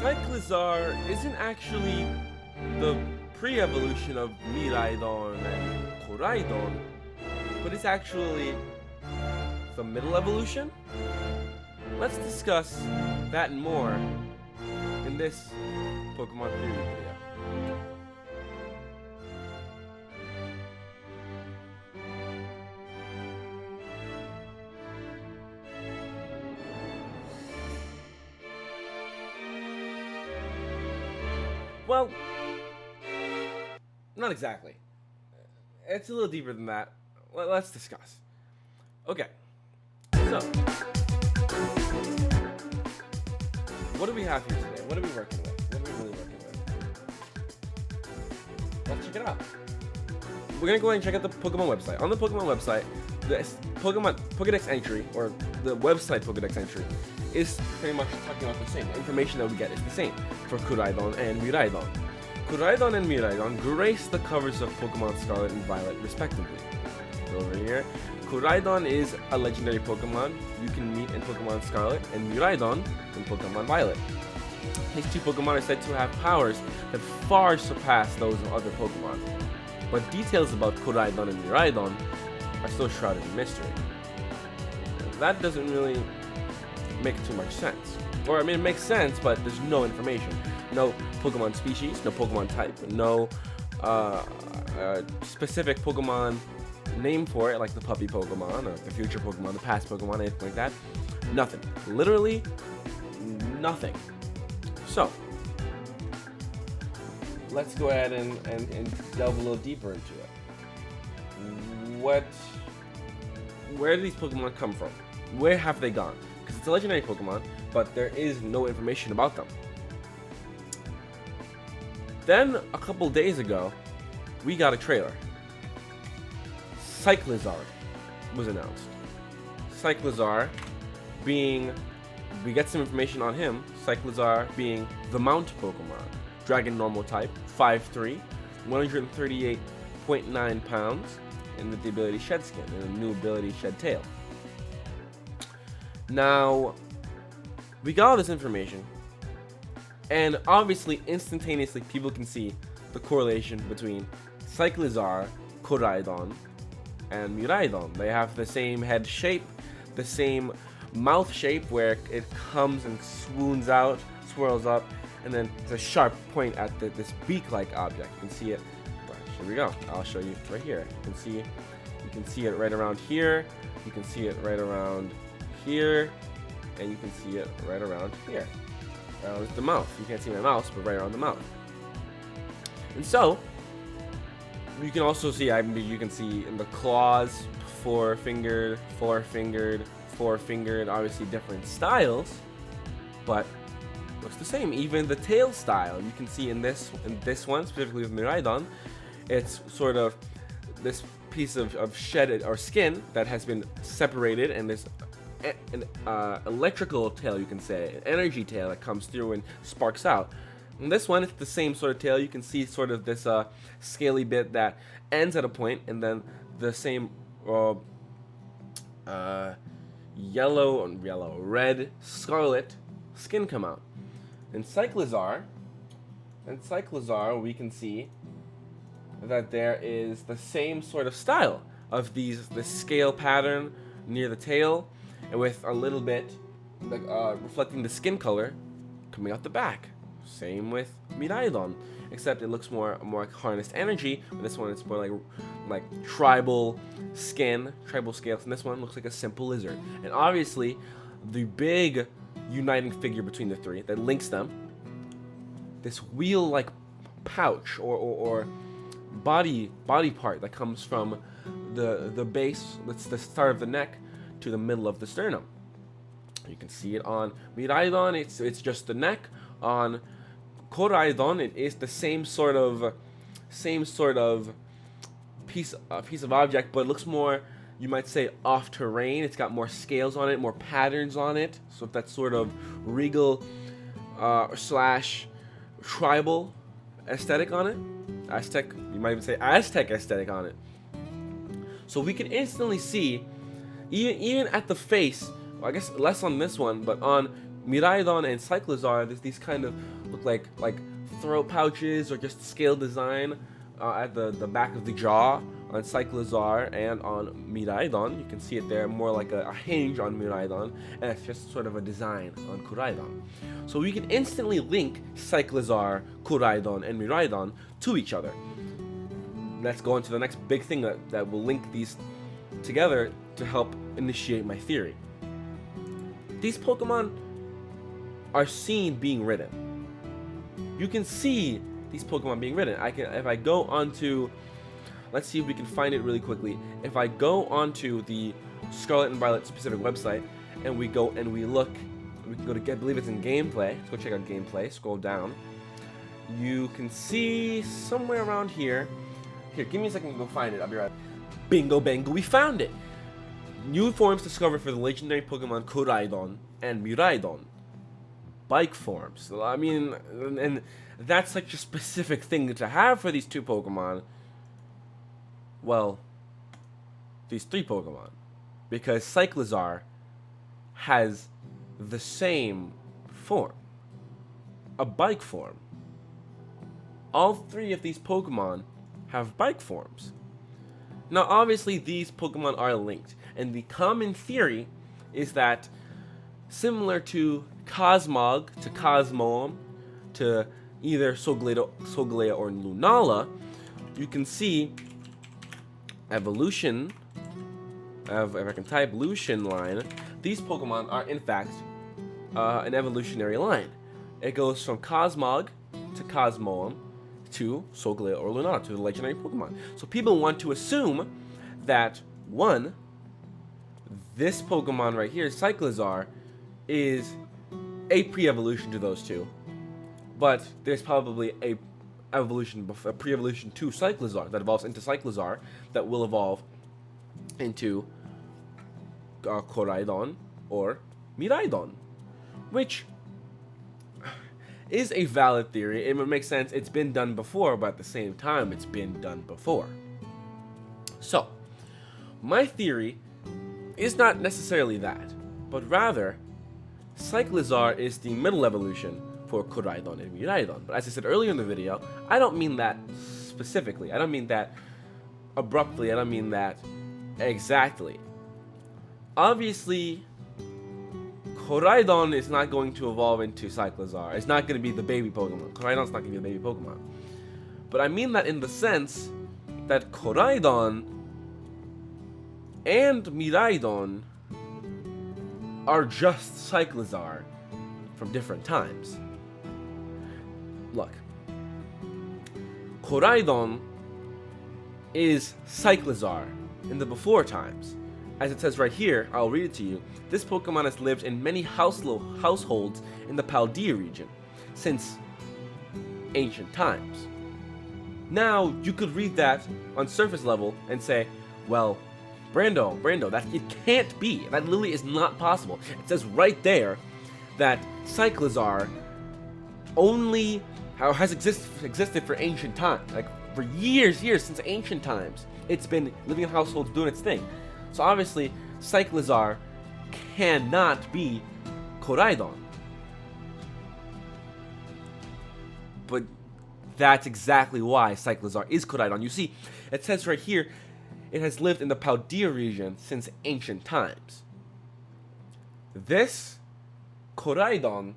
Cyclizar isn't actually the pre-evolution of MIRAIDON and KORAIDON, but it's actually the middle evolution? Let's discuss that and more in this Pokemon Theory video. Well, not exactly. It's a little deeper than that. Let's discuss. Okay, so what do we have here today? What are we working with? What are we really working with? Let's check it out. We're gonna go ahead and check out the Pokemon website. On the Pokemon website, the Pokemon Pokedex entry, or the website Pokedex entry, is pretty much talking about the same. The information that we get is the same for KORAIDON and MIRAIDON. KORAIDON and MIRAIDON grace the covers of Pokemon Scarlet and Violet, respectively. Over here, KORAIDON is a legendary Pokemon you can meet in Pokemon Scarlet, and MIRAIDON in Pokemon Violet. These two Pokemon are said to have powers that far surpass those of other Pokemon, but details about KORAIDON and MIRAIDON are still shrouded in mystery. That doesn't really make too much sense. Or, I mean, it makes sense, but there's no information. No Pokemon species, no Pokemon type, no specific Pokemon name for it, like the puppy Pokemon, or the future Pokemon, the past Pokemon, anything like that. Nothing. Literally nothing. So, let's go ahead and delve a little deeper into it. Where do these Pokemon come from? Where have they gone? Because it's a legendary Pokemon, but there is no information about them. Then, a couple days ago, we got a trailer. Cyclizar was announced. Cyclizar being, we get some information on him, Cyclizar being the Mount Pokemon. Dragon normal type, 5'3", 138.9 pounds, and with the ability Shed Skin, and a new ability Shed Tail. Now, we got all this information, and obviously, instantaneously, people can see the correlation between Cyclizar, KORAIDON, and MIRAIDON. They have the same head shape, the same mouth shape where it comes and swoons out, swirls up, and then there's a sharp point at this beak-like object. You can see it. Here we go. I'll show you right here. You can see it right around here. You can see it right around here, and you can see it right around here. Around the mouth. You can't see my mouse, but right around the mouth. And so, you can also see, you can see in the claws, four-fingered, obviously different styles, but looks the same. Even the tail style, you can see in this one, specifically with MIRAIDON, it's sort of this piece of shed or skin that has been separated, and this an electrical tail, you can say, an energy tail that comes through and sparks out. In this one, it's the same sort of tail. You can see sort of this scaly bit that ends at a point, and then the same red, scarlet skin come out. In Cyclizar, we can see that there is the same sort of style of this scale pattern near the tail, and with a little bit like reflecting the skin color coming out the back. Same with MIRAIDON, except it looks more like harnessed energy. With this one, it's more like tribal skin, tribal scales, and this one looks like a simple lizard. And obviously, the big uniting figure between the three that links them, this wheel-like pouch or body part that comes from the base, that's the start of the neck, to the middle of the sternum. You can see it on MIRAIDON. It's just the neck. On KORAIDON, it is the same sort of piece of object, but it looks more, you might say, off terrain. It's got more scales on it, more patterns on it. So that sort of regal slash tribal aesthetic on it. Aztec, you might even say Aztec aesthetic on it. So we can instantly see, even at the face, well, I guess less on this one, but on Miraidon and Cyclizar, there's these kind of look like throat pouches or just scale design at the back of the jaw on Cyclizar, and on Miraidon, you can see it there, more like a hinge on Miraidon, and it's just sort of a design on KORAIDON. So we can instantly link Cyclizar, KORAIDON, and Miraidon to each other. Let's go into the next big thing that will link these together to help initiate my theory. These Pokemon are seen being ridden. You can see these Pokemon being ridden. If I go onto, let's see if we can find it really quickly. If I go onto the Scarlet and Violet specific website and we go and we look, we can go to I believe it's in gameplay. Let's go check out gameplay. Scroll down. You can see somewhere around here. Here, give me a second to go find it. I'll be right. Bingo bango, we found it. New forms discovered for the legendary Pokemon KORAIDON and MIRAIDON. Bike forms. I mean, and that's such a specific thing to have for these two Pokemon. Well, these three Pokemon. Because Cyclizar has the same form. A bike form. All three of these Pokemon have bike forms. Now, obviously, these Pokemon are linked. And the common theory is that, similar to Cosmog to Cosmoem to either Solgaleo or Lunala, you can see evolution, if I can type Lucian line, these Pokemon are in fact an evolutionary line. It goes from Cosmog to Cosmoem to Solgaleo or Lunala, to the legendary Pokemon. So people want to assume that, one, this Pokemon right here, Cyclizar, is a pre-evolution to those two, but there's probably a pre-evolution to Cyclizar that evolves into Cyclizar that will evolve into KORAIDON or MIRAIDON, which is a valid theory. It would make sense. It's been done before, but at the same time, it's been done before. So, my theory is not necessarily that, but rather, Cyclizar is the middle evolution for KORAIDON and MIRAIDON. But as I said earlier in the video, I don't mean that specifically. I don't mean that abruptly. I don't mean that exactly. Obviously, KORAIDON is not going to evolve into Cyclizar. It's not going to be the baby Pokemon. KORAIDON's not going to be the baby Pokemon. But I mean that in the sense that KORAIDON and MIRAIDON are just Cyclizar from different times. Look, KORAIDON is Cyclizar in the before times. As it says right here, I'll read it to you. This Pokemon has lived in many households in the Paldea region since ancient times. Now, you could read that on surface level and say, well, BRNDO, that it can't be. That literally is not possible. It says right there that Cyclizar only has existed for ancient times, like for years, since ancient times. It's been living in households doing its thing. So obviously, Cyclizar cannot be KORAIDON. But that's exactly why Cyclizar is KORAIDON. You see, it says right here, it has lived in the Paldea region since ancient times. This KORAIDON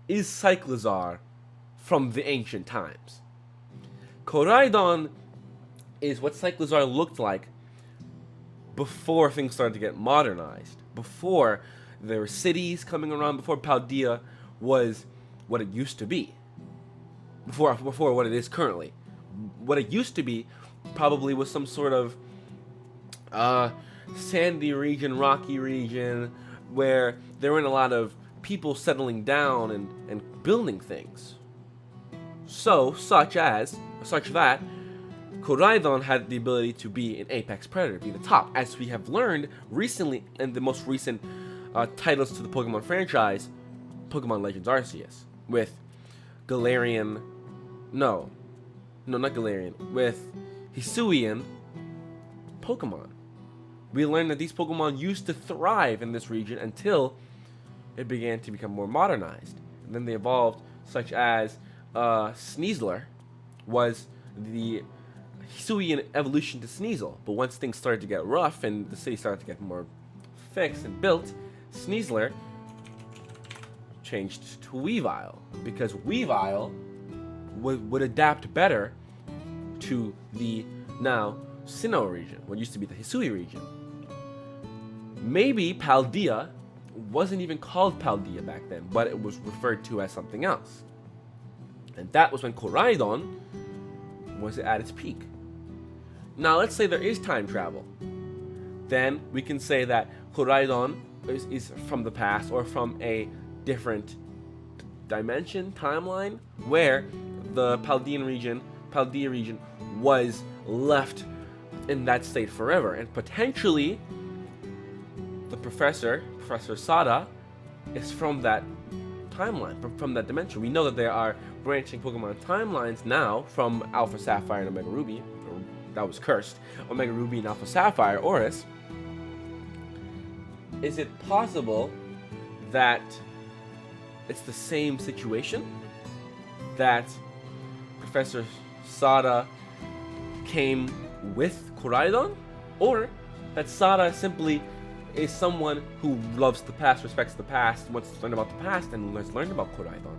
is Cyclizar from the ancient times. KORAIDON is what Cyclizar looked like before things started to get modernized. Before there were cities coming around, before Paldea was what it used to be. Before what it is currently. What it used to be probably was some sort of sandy region, rocky region, where there weren't a lot of people settling down and building things. So, such that KORAIDON had the ability to be an apex predator, be the top, as we have learned recently in the most recent titles to the Pokemon franchise, Pokemon Legends Arceus, with Galarian, not Galarian, with Hisuian Pokemon. We learned that these Pokemon used to thrive in this region until it began to become more modernized. And then they evolved, such as Sneasler was the Hisuian evolution to Sneasel. But once things started to get rough and the city started to get more fixed and built, Sneasler changed to Weavile, because Weavile would adapt better to the now Sinnoh region, what used to be the Hisui region. Maybe Paldea wasn't even called Paldea back then, but it was referred to as something else. And that was when KORAIDON was at its peak. Now let's say there is time travel. Then we can say that KORAIDON is from the past, or from a different dimension, timeline, where the Paldea region was left in that state forever. And potentially the Professor Sada, is from that timeline, from that dimension. We know that there are branching Pokemon timelines now from Alpha Sapphire and Omega Ruby, or that was cursed, Omega Ruby and Alpha Sapphire, Oris. Is it possible that it's the same situation? That Professor Sada came with KORAIDON? Or that Sada simply is someone who loves the past, respects the past, wants to learn about the past, and has learned about KORAIDON?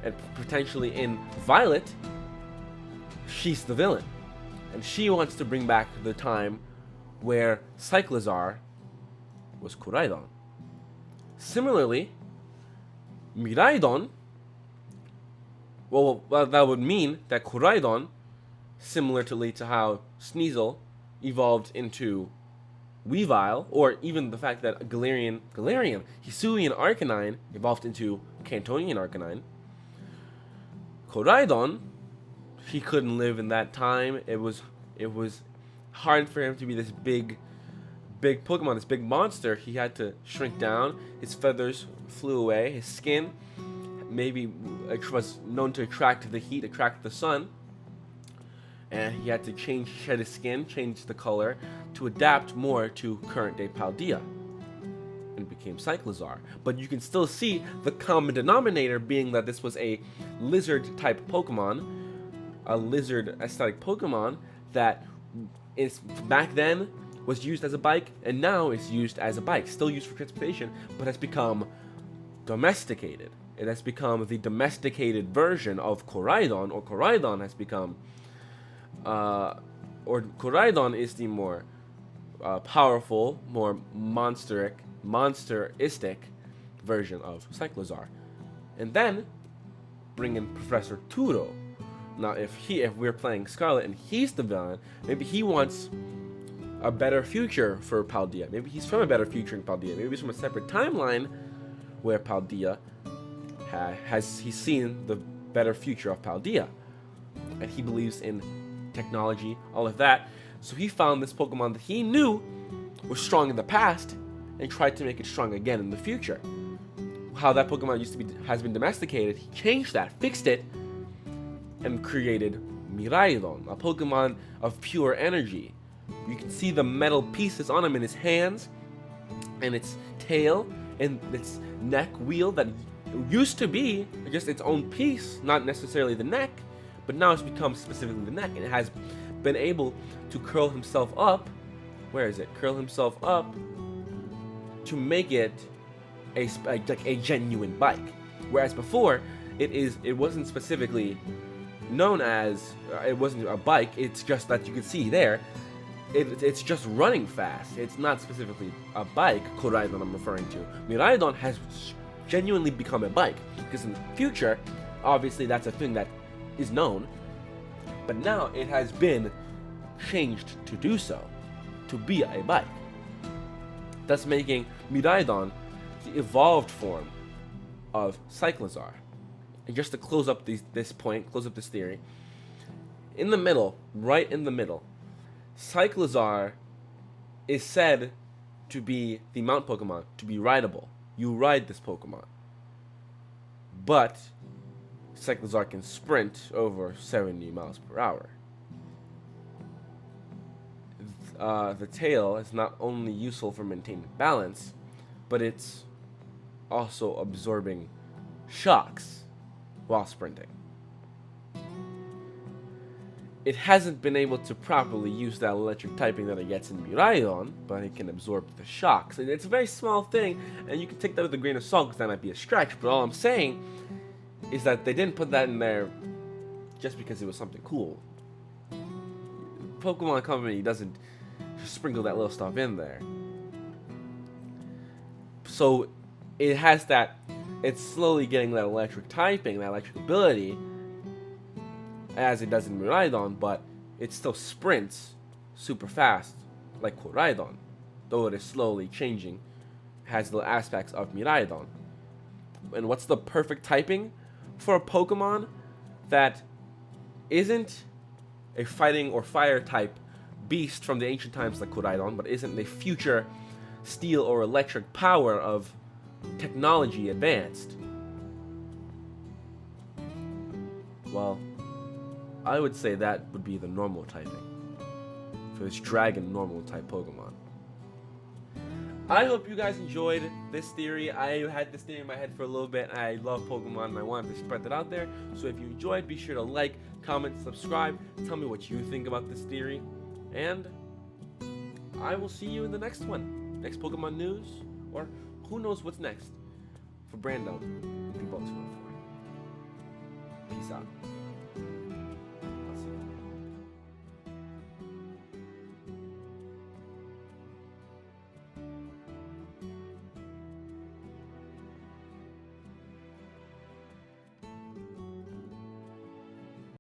And potentially in Violet, she's the villain. And she wants to bring back the time where Cyclizar was KORAIDON. Similarly, MIRAIDON, well, that would mean that KORAIDON, similarly to how Sneasel evolved into Weavile, or even the fact that Hisuian Arcanine evolved into Cantonian Arcanine, KORAIDON, he couldn't live in that time. It was hard for him to be this big Pokemon, this big monster. He had to shrink down. His feathers flew away. His skin maybe was known to attract the heat, attract the sun. And he had to shed his skin, change the color to adapt more to current day Paldea, and became Cyclizar. But you can still see the common denominator being that this was a lizard type Pokemon, a lizard aesthetic Pokemon that is back then was used as a bike, and now is used as a bike, still used for transportation, but has become domesticated. It has become the domesticated version of KORAIDON, or KORAIDON has become or KORAIDON is the more powerful, more monsteristic version of Cyclizar. And then bring in Professor Turo. Now, if we're playing Scarlet and he's the villain, maybe he wants a better future for Paldea. Maybe he's from a better future in Paldea. Maybe he's from a separate timeline where Paldea he's seen the better future of Paldea, and he believes in technology, all of that. So he found this Pokemon that he knew was strong in the past and tried to make it strong again in the future. How that Pokemon has been domesticated, he changed that, fixed it, and created MIRAIDON, a Pokemon of pure energy. You can see the metal pieces on him in his hands, and its tail, and its neck wheel that used to be just its own piece, not necessarily the neck, but now it's become specifically the neck, and it has been able to curl himself up. Where is it? Curl himself up to make it like a genuine bike. Whereas before, it wasn't specifically known as it wasn't a bike. It's just that you can see there, it's just running fast. It's not specifically a bike. KORAIDON I'm referring to. MIRAIDON has genuinely become a bike, because in the future, obviously that's a thing that is known, but now it has been changed to do so, to be a bike, thus making MIRAIDON the evolved form of Cyclizar. And just to close up this theory, in the middle, right in the middle, Cyclizar is said to be the mount Pokemon, to be rideable. You ride this Pokemon, but Cyclizar can sprint over 70 miles per hour. The tail is not only useful for maintaining balance, but it's also absorbing shocks while sprinting. It hasn't been able to properly use that electric typing that it gets in Miraidon, but it can absorb the shocks. And it's a very small thing, and you can take that with a grain of salt because that might be a stretch, but all I'm saying is that they didn't put that in there just because it was something cool. Pokemon Company doesn't just sprinkle that little stuff in there. So it has that, it's slowly getting that electric typing, that electric ability, as it does in Miraidon, but it still sprints super fast, like KORAIDON, though it is slowly changing, has the aspects of Miraidon. And what's the perfect typing for a Pokemon that isn't a fighting or fire type beast from the ancient times like KORAIDON, but isn't the future steel or electric power of technology advanced? Well, I would say that would be the normal typing for this dragon normal type Pokemon. I hope you guys enjoyed this theory. I had this theory in my head for a little bit. I love Pokemon and I wanted to spread that out there. So if you enjoyed, be sure to like, comment, subscribe. Tell me what you think about this theory. And I will see you in the next one. Next Pokemon news, or who knows what's next for BRNDO. We both 24. Peace out.